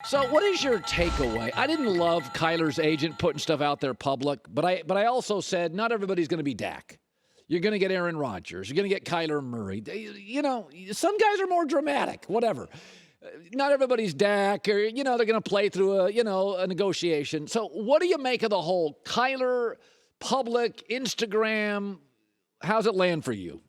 So what is your takeaway? I didn't love Kyler's agent putting stuff out there public, but I also said not everybody's going to be Dak. You're going to get Aaron Rodgers. You're going to get Kyler Murray. You know, some guys are more dramatic, whatever. Not everybody's Dak, or, you know, they're going to play through a negotiation. So what do you make of the whole Kyler public Instagram? How's it land for you?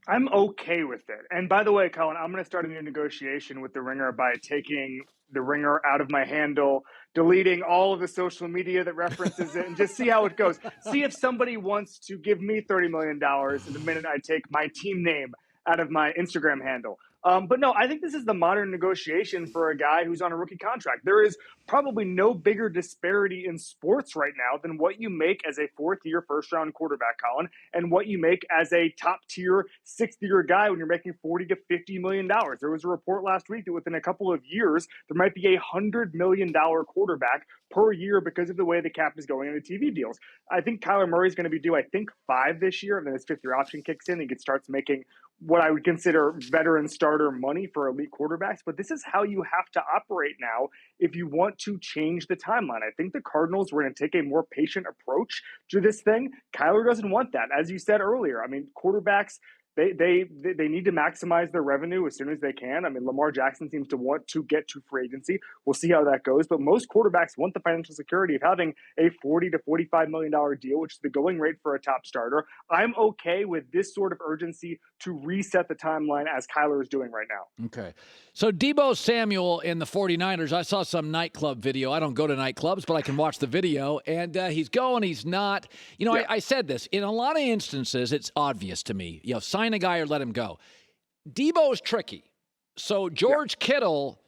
I'm okay with it. And by the way, Colin, I'm going to start a new negotiation with The Ringer by taking The Ringer out of my handle, deleting all of the social media that references it, and just see how it goes. See if somebody wants to give me $30 million in the minute I take my team name out of my Instagram handle. But no, I think this is the modern negotiation for a guy who's on a rookie contract. There is probably no bigger disparity in sports right now than what you make as a fourth-year, first-round quarterback, Colin, and what you make as a top-tier, sixth-year guy when you're making $40 to $50 million. There was a report last week that within a couple of years, there might be a $100 million quarterback per year because of the way the cap is going in the TV deals. I think Kyler Murray is going to be due, I think, 5 this year, and then his fifth-year option kicks in, and he starts making what I would consider veteran starter money for elite quarterbacks. But this is how you have to operate now if you want to change the timeline. I think the Cardinals were going to take a more patient approach to this thing. Kyler doesn't want that. As you said earlier, I mean, quarterbacks, they need to maximize their revenue as soon as they can. I mean, Lamar Jackson seems to want to get to free agency. We'll see how that goes. But most quarterbacks want the financial security of having a $40 to $45 million deal, which is the going rate for a top starter. I'm okay with this sort of urgency to reset the timeline as Kyler is doing right now. Okay. So Deebo Samuel in the 49ers, I saw some nightclub video. I don't go to nightclubs, but I can watch the video. And he's going, he's not. You know, yeah. I said this. In a lot of instances, it's obvious to me. You know, sign a guy or let him go. Deebo's tricky. So George Kittle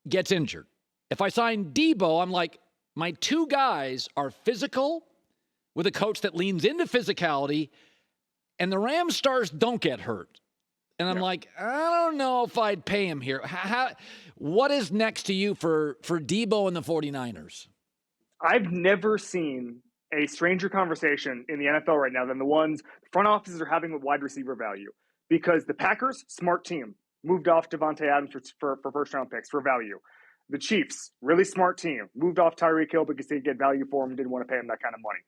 gets injured. If I sign Deebo, I'm like, my two guys are physical with a coach that leans into physicality, and the Rams stars don't get hurt. And I'm like, I don't know if I'd pay him here. What is next to you for Deebo and the 49ers? I've never seen a stranger conversation in the NFL right now than the ones the front offices are having with wide receiver value. Because the Packers, smart team, moved off Devontae Adams for first-round picks for value. The Chiefs, really smart team, moved off Tyreek Hill because they get value for him and didn't want to pay him that kind of money.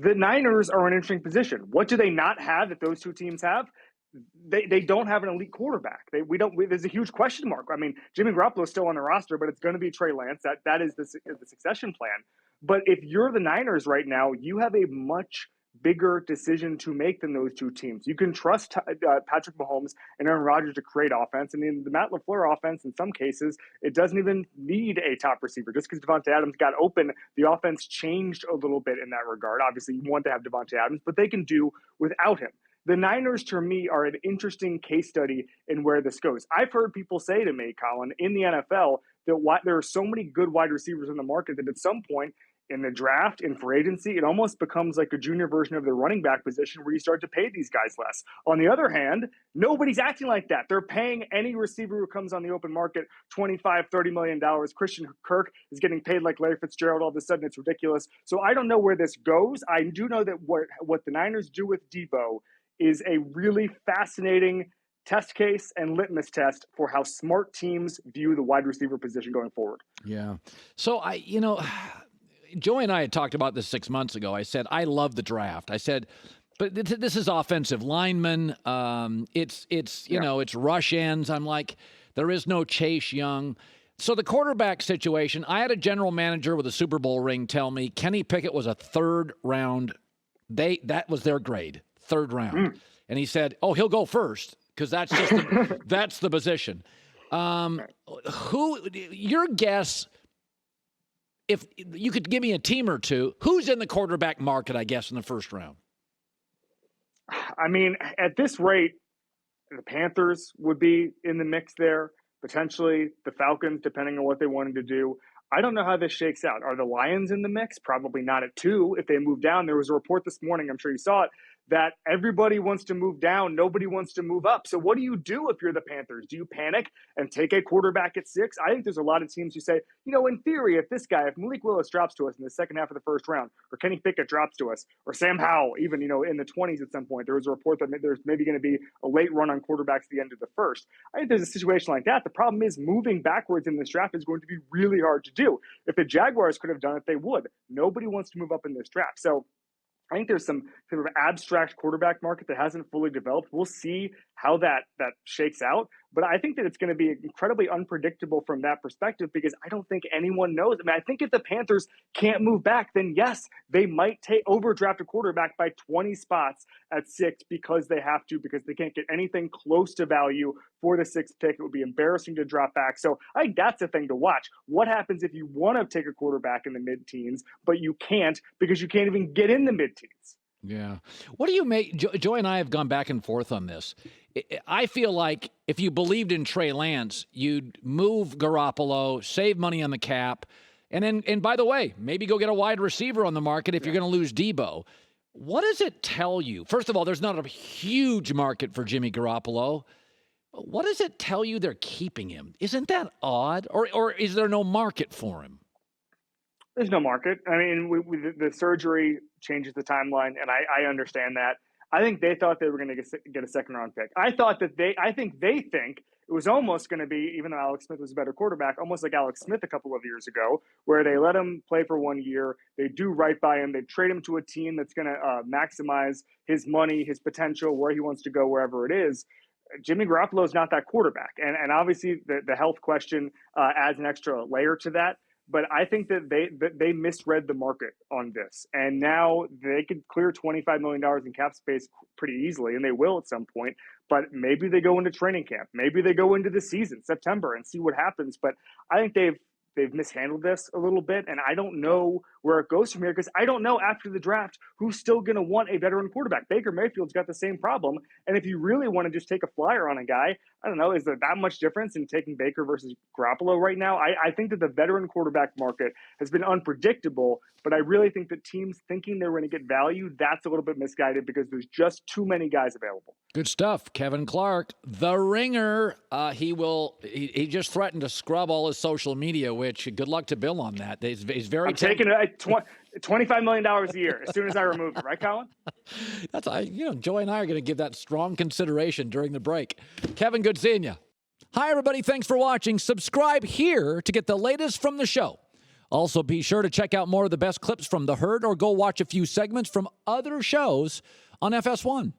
The Niners are in an interesting position. What do they not have that those two teams have? They don't have an elite quarterback. There's a huge question mark. I mean, Jimmy Garoppolo is still on the roster, but it's going to be Trey Lance. That is the succession plan. But if you're the Niners right now, you have a much bigger decision to make than those two teams. You can trust Patrick Mahomes and Aaron Rodgers to create offense. I mean, the Matt LaFleur offense, in some cases, it doesn't even need a top receiver. Just because Devontae Adams got open, the offense changed a little bit in that regard. Obviously, you want to have Devontae Adams, but they can do without him. The Niners, to me, are an interesting case study in where this goes. I've heard people say to me, Colin, in the NFL, that there are so many good wide receivers in the market that at some point in the draft, in free agency, it almost becomes like a junior version of the running back position where you start to pay these guys less. On the other hand, nobody's acting like that. They're paying any receiver who comes on the open market $25, $30 million. Christian Kirk is getting paid like Larry Fitzgerald. All of a sudden, it's ridiculous. So I don't know where this goes. I do know that what the Niners do with Deebo is a really fascinating test case and litmus test for how smart teams view the wide receiver position going forward. Yeah. So Joey and I had talked about this 6 months ago. I said, I love the draft. I said, but this is offensive linemen. It's rush ends. I'm like, there is no Chase Young. So the quarterback situation, I had a general manager with a Super Bowl ring tell me Kenny Pickett was a third round. That was their grade, third round. And he said, oh, he'll go first because that's just that's the position. Your guess, if you could give me a team or two, who's in the quarterback market, I guess, in the first round? I mean, at this rate, the Panthers would be in the mix there, potentially the Falcons, depending on what they wanted to do. I don't know how this shakes out. Are the Lions in the mix? Probably not at 2. If they move down, there was a report this morning, I'm sure you saw it, that everybody wants to move down, nobody wants to move up. So what do you do if you're the Panthers? Do you panic and take a quarterback at 6? I think there's a lot of teams who say, in theory, if Malik Willis drops to us in the second half of the first round, or Kenny Pickett drops to us, or Sam Howell, even, in the 20s at some point, there was a report that there's maybe going to be a late run on quarterbacks at the end of the first. I think there's a situation like that. The problem is moving backwards in this draft is going to be really hard to do. If the Jaguars could have done it, they would. Nobody wants to move up in this draft. So I think there's some sort of abstract quarterback market that hasn't fully developed. We'll see how that shakes out. But I think that it's going to be incredibly unpredictable from that perspective because I don't think anyone knows. I think if the Panthers can't move back, then yes, they might overdraft a quarterback by 20 spots at 6 because they have to, because they can't get anything close to value for the 6th pick. It would be embarrassing to drop back. So I think that's a thing to watch. What happens if you want to take a quarterback in the mid-teens, but you can't because you can't even get in the mid-teens? Yeah. What do you make? Joy and I have gone back and forth on this. I feel like if you believed in Trey Lance, you'd move Garoppolo, save money on the cap, and by the way, maybe go get a wide receiver on the market if you're going to lose Deebo. What does it tell you? First of all, there's not a huge market for Jimmy Garoppolo. What does it tell you they're keeping him? Isn't that odd? Or is there no market for him? There's no market. The surgery changes the timeline, and I understand that. I think they thought they were going to get a second-round pick. I think they think it was almost going to be, even though Alex Smith was a better quarterback, almost like Alex Smith a couple of years ago, where they let him play for 1 year, they do right by him, they trade him to a team that's going to maximize his money, his potential, where he wants to go, wherever it is. Jimmy Garoppolo is not that quarterback, and obviously the health question adds an extra layer to that. But I think that they misread the market on this. And now they could clear $25 million in cap space pretty easily, and they will at some point. But maybe they go into training camp. Maybe they go into the season, September, and see what happens. But I think they've mishandled this a little bit, and I don't know where it goes from here because I don't know after the draft who's still going to want a veteran quarterback. Baker Mayfield's got the same problem, and if you really want to just take a flyer on a guy, I don't know, is there that much difference in taking Baker versus Garoppolo right now? I think that the veteran quarterback market has been unpredictable, but I really think that teams thinking they're going to get value, that's a little bit misguided because there's just too many guys available. Good stuff. Kevin Clark, the Ringer. He just threatened to scrub all his social media, which good luck to Bill on that. He's very. I'm taking $25 million a year as soon as I remove it, right, Colin? Joy and I are going to give that strong consideration during the break. Kevin, good seeing you. Hi, everybody. Thanks for watching. Subscribe here to get the latest from the show. Also, be sure to check out more of the best clips from The Herd or go watch a few segments from other shows on FS1.